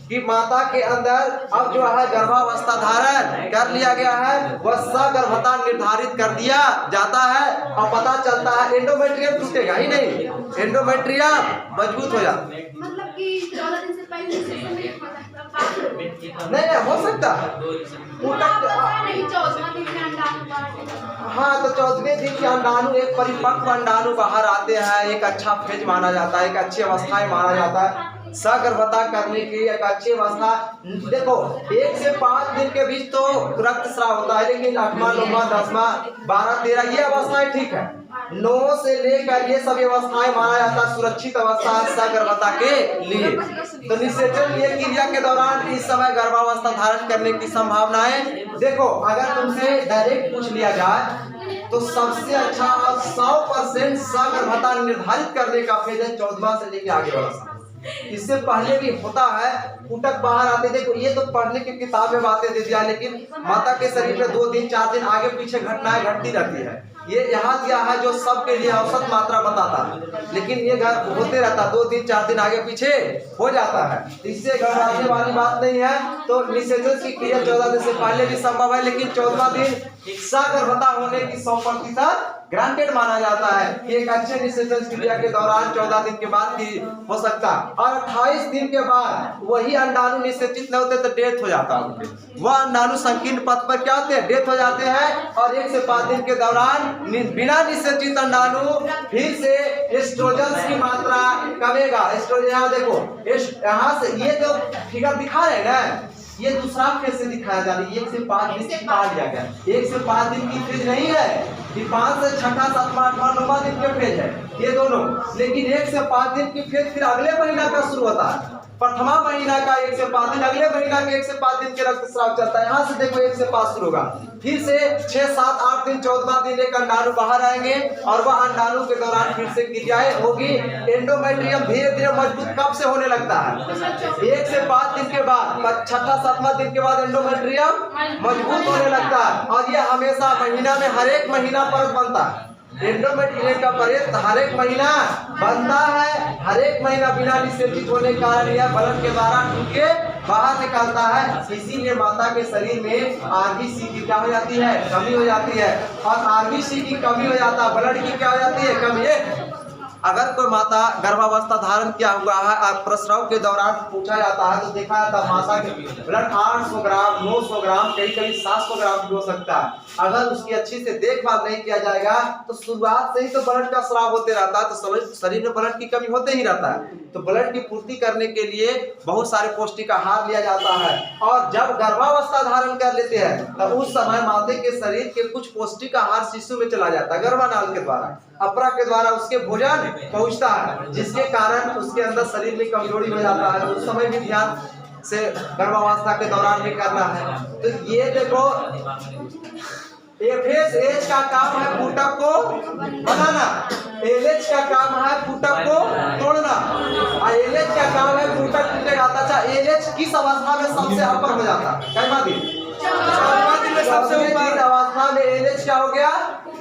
कि माता के अंदर अब जो है गर्भावस्था धारण कर लिया गया है, वह सगर्भता निर्धारित कर दिया जाता है और पता चलता है एंडोमेट्रियम टूटेगा ही नहीं, एंडोमेट्रियम मजबूत हो जाता है। मतलब कि 14 दिन से पहले निषेचन नहीं होता है, बात नहीं हो सकता है ऊतक नहीं 14वां दिन में अंडाणु बाहर। हाँ, तो 14वें दिन के अंडाणु एक परिपक्व अंडाणु बाहर आते हैं, एक अच्छा फेज माना जाता है, एक अच्छी अवस्था माना जाता है। सगर्भता करने की एक अच्छी अवस्था। देखो 1 से 5 दिन के बीच तो रक्तस्राव होता है, लेकिन 8वां 9वां 10वां 12 13 ये अवस्थाएं ठीक है। 9 से लेकर ये सभी अवस्थाएं माना जाता है सुरक्षित अवस्था सगर्भता के लिए। तो निषेचन ये क्रिया के दौरान इस समय गर्भावस्था धारण करने की संभावनाएं, देखो अगर तुमसे डायरेक्ट पूछ लिया जाए तो सबसे अच्छा 100% सगर्भता निर्धारित करने का फेज है 14वां से लेकर आगे वाला समय। इससे पहले भी होता है, ऊतक बाहर आते। देखो ये तो पढ़ने की किताब में बातें दे दिया, लेकिन माता के शरीर में 2 दिन 4 दिन आगे पीछे घटनाएं घटती रहती है। ये यहाँ दिया है जो सबके लिए औसत मात्रा बताता है, लेकिन ये घर होते रहता है, 2 दिन 4 दिन आगे पीछे हो जाता है। इससे घबराने वाली बात नहीं है। तो निषेचन की क्रिया 14 दिन से पहले भी संभव है, लेकिन 14वां दिन सगर्भता होने की 100% ग्रांटेड माना जाता है कि एक अच्छे निषेचन क्रिया के दौरान 14 दिन के बाद ही हो सकता है। और 28 दिन के बाद वही अंडाणु निषेचित न होते तो डेथ हो जाता है उनके। वह अंडाणु संकीर्ण पथ पर क्या होते हैं, डेथ हो जाते हैं। और 1 से 5 दिन के दौरान बिना निषेचित अंडाणु फिर से एस्ट्रोजन की मात्रा कमेगा। एस्ट्रोजन यहाँ देखो, यहाँ से ये जो फिगर दिखा रहे हैं ना, ये दूसरा फेज से दिखाया जा रहा है। 1 से 5 दिन की पाल दिया गया, 1 से 5 दिन की फेज नहीं है, ये 5 से 6वां 7वां 8वां 9वां दिन के फेज है ये दोनों। लेकिन 1 से 5 दिन की फेज फिर अगले महीना का शुरू होता है। प्रथमा महीना का 1 से 5 दिन, अगले महीना के 1 से 5 दिन के रक्तस्राव चलता है। यहाँ से देखो 1 से 5 शुरू होगा, फिर से 6 7 8 दिन 14वां दिन एक अंडाणु बाहर आएंगे और वह अंडाणु के दौरान फिर से क्रियाएं होगी। एंडोमेट्रियम धीरे धीरे मजबूत कब से होने लगता है, 1 से 5 दिन के बाद, 6वां 7वां दिन के बाद एंडोमेट्रियम मजबूत होने लगता है। और ये हमेशा महीना में हर एक महीना परत बनता है। एंडोमेट्रियम का परत हर एक महीना बनता है, हर एक महीना बिना निषेचित होने के कारण यह ब्लड के द्वारा उनके बाहर निकलता है। इसीलिए माता के शरीर में आरबीसी की क्या हो जाती है, कमी हो जाती है। और आरबीसी की कमी हो जाता है, ब्लड की क्या हो जाती है, कमी। अगर कोई माता गर्भावस्था धारण किया हुआ है, प्रसव के दौरान पूछा जाता है तो देखा जाता है माता के ब्लड 800 ग्राम 900 ग्राम कभी कभी 700 ग्राम भी हो सकता है। अगर उसकी अच्छी से देखभाल नहीं किया जाएगा तो शुरुआत से ही तो ब्लड का स्राव होते रहता है, तो शरीर में ब्लड की कमी होते ही रहता है। तो ब्लड की पूर्ति करने के लिए बहुत सारे पौष्टिक आहार लिया जाता है। और जब गर्भावस्था धारण कर लेते हैं तो उस समय माता के शरीर के कुछ पौष्टिक आहार शिशु में चला जाता है, गर्भानाल के द्वारा, अपरा के द्वारा उसके भोजन पहुंचता है, जिसके कारण उसके अंदर शरीर में कमजोरी हो जाता है। उस समय भी ध्यान से गर्भावस्था के दौरान भी करना है। तो ये देखो एफएसएच का काम है फूटक को बनाना, एलएच का काम है फूटक को तोड़ना, और एलएच का काम है फूटक टूटे जाता। अच्छा एलएच किस अवस्था में सबसे अपर हो जाता है, कई दिन सबसे ऊपर अवस्था में एलएच क्या हो गया,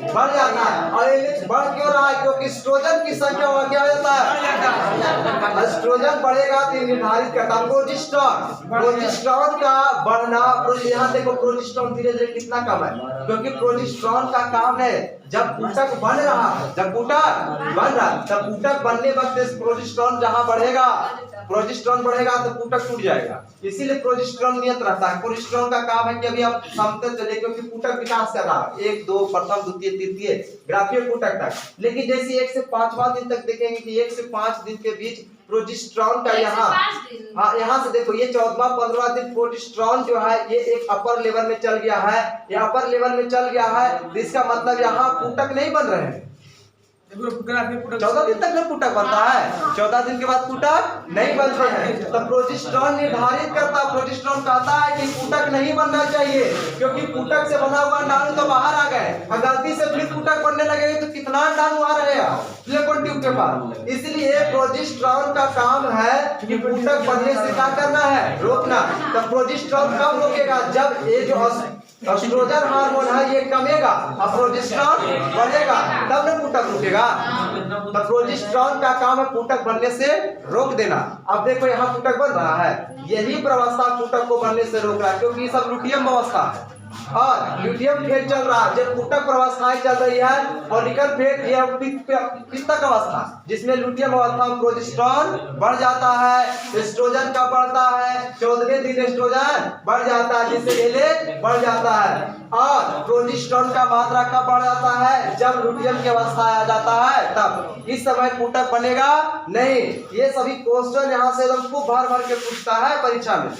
बढ़ जाता है। और एलएच बढ़ क्यों रहा है, क्योंकि एस्ट्रोजन की संख्या क्या हो जाता है, एस्ट्रोजन बढ़ेगा तो निर्धारित करता है प्रोजेस्टेरॉन का बढ़ना। यहाँ देखो प्रोजेस्टेरॉन धीरे धीरे कितना कम है, क्योंकि प्रोजेस्टेरॉन का काम है जब ऊतक बन रहा है, जब ऊतक बन रहा है तब ऊतक बनने वक्त प्रोजेस्टेरॉन जहाँ बढ़ेगा, प्रोजेस्टेरॉन बढ़ेगा तो ऊतक टूट जाएगा। इसीलिए प्रोजेस्टेरॉन नियत रहता है। प्रोजेस्टेरॉन का काम है कि अभी आप समतल चले, क्योंकि ऊतक विकास कर रहा है 1 2 प्रथम द्वितीय तृतीय ग्राफीय ऊतक तक। लेकिन जैसे 1 से 5वां दिन तक देखेंगे कि 1 से 5 दिन के बीच प्रोजेस्टेरॉन का यहाँ से देखो ये 14वां 15वां दिन प्रोजेस्टेरॉन जो है ये एक अपर लेवल में चल गया है, ये अपर लेवल में चल गया है। इसका मतलब यहाँ ऊतक नहीं बन रहे हैं, 14 दिन तक फूटक बनता है, 14 दिन के बाद फूटक नहीं बनते हैं। तो प्रोजेस्टेरॉन निर्धारित करता, प्रोजेस्टेरॉन कहता है कि फूटक नहीं बनना चाहिए, क्योंकि फूटक से बना हुआ अंडाणु तो बाहर आ गए, और गलती से फिर फूटक बनने लगेगी तो कितना अंडाणु आ रहेगा फ्लेकोन ट्यूब के पास। इसलिए प्रोजेस्टेरॉन का काम है कि फूटक बनने से क्या करना है, रोकना। तो प्रोजेस्टेरॉन कब रोकेगा, जब ये जो एस्ट्रोजन हार्मोन है ये कमेगा और प्रोजेस्टेरॉन बढ़ेगा, तब न फूटक रुकेगा। तो प्रोजेस्टेरॉन का काम है फूटक बनने से रोक देना। अब देखो यहाँ फूटक बन रहा है, यही प्रवस्था फूटक को बनने से रोक रहा है, क्योंकि ये सब लुटियम अवस्था है। और ल्यूटियम फेज चल रहा है, जब ऊतक अवस्थाएं चल रही है। फॉलिकल फेज ये पित्तक अवस्था, जिसमें ल्यूटियम अवस्था में प्रोजेस्टेरोन बढ़ जाता है, एस्ट्रोजन का बढ़ता है, 14वें दिन एस्ट्रोजन बढ़ जाता है, जिससे एलएच बढ़ जाता है। और प्रोजेस्टेरोन का मात्रा कब बढ़ जाता है? जब ल्यूटियम की अवस्था आ जाता है तब। इस समय ऊतक बनेगा नहीं। ये सभी क्वेश्चन यहाँ से एकदम खूब भर भर के पूछता है परीक्षा में,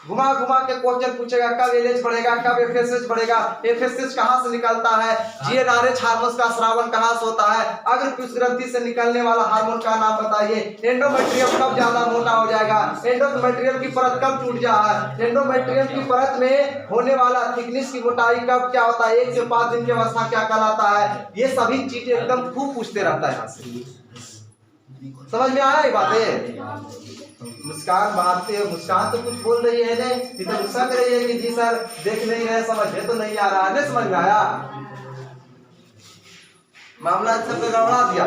घुमा घुमा के क्वेश्चन पूछेगा, कब एलएच बढ़ेगा, कब एफएसएच बढ़ेगा, एफएसएच कहाँ से निकलता है, जीएनआरएच हार्मोन का स्रावन कहाँ से होता है, अग्रपिश ग्रंथि से निकलने वाला हार्मोन का नाम बताइए, एंडोमेट्रियम कब ज्यादा मोटा हो जाएगा, एंडोमेट्रियम की परत कब टूट जाए, एंडोमेट्रियम की परत में होने वाला थिकनेस की मोटाई कब क्या होता है, 1 से 5 दिन की अवस्था क्या कहलाता है। ये सभी चीजें एकदम खूब पूछते रहता है यहाँ से। समझ में आया ये बातें? मुस्कान मारते हो, मुस्कान तो कुछ बोल रही है नहीं, इतना गुस्सा कर रही है कि जी सर देख नहीं रहे, समझ में तो नहीं आ रहा है। नहीं समझ में आया? मामला सब गड़बड़ा दिया,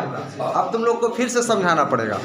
अब तुम लोग को फिर से समझाना पड़ेगा।